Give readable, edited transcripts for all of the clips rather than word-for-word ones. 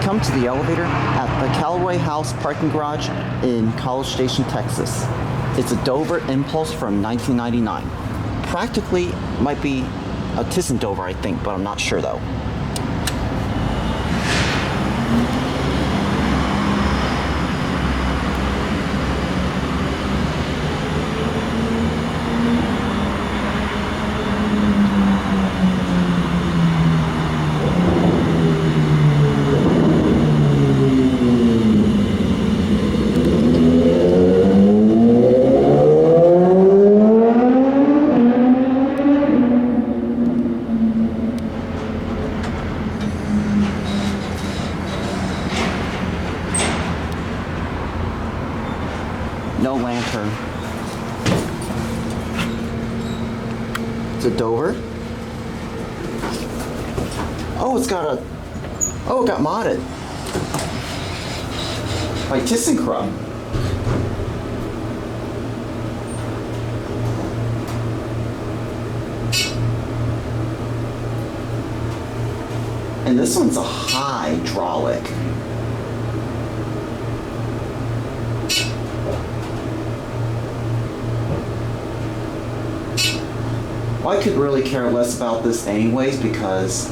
Come to the elevator at the Callaway House parking garage in College Station, Texas. It's a Dover Impulse from 1999. Practically might be a Thyssen Dover, I think, but I'm not sure though. No lantern. It's a Dover. Oh, it got modded by ThyssenKrupp. And this one's a HIGHdraulic. Well, I could really care less about this anyways because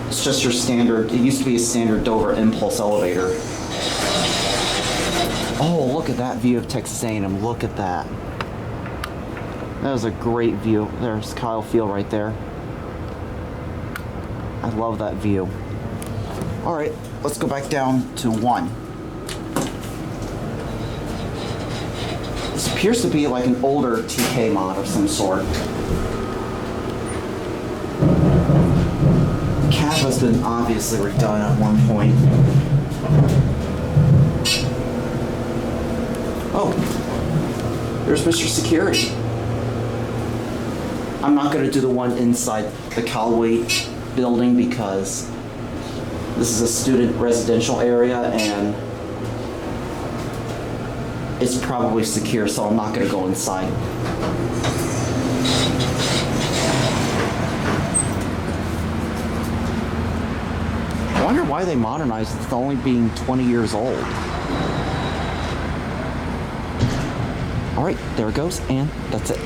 it's just your standard, it used to be a standard Dover Impulse elevator. Oh, look at that view of Texas A&M, look at that. That was a great view. There's Kyle Field right there. I love that view. All right, let's go back down to 1. This appears to be like an older TK mod of some sort. The cab has been obviously redone at one point. Oh, there's Mr. Security. I'm not going to do the one inside the Callaway building because this is a student residential area and it's probably secure, so I'm not going to go inside. I wonder why they modernized it. It's only being 20 years old. All right, there it goes, and that's it.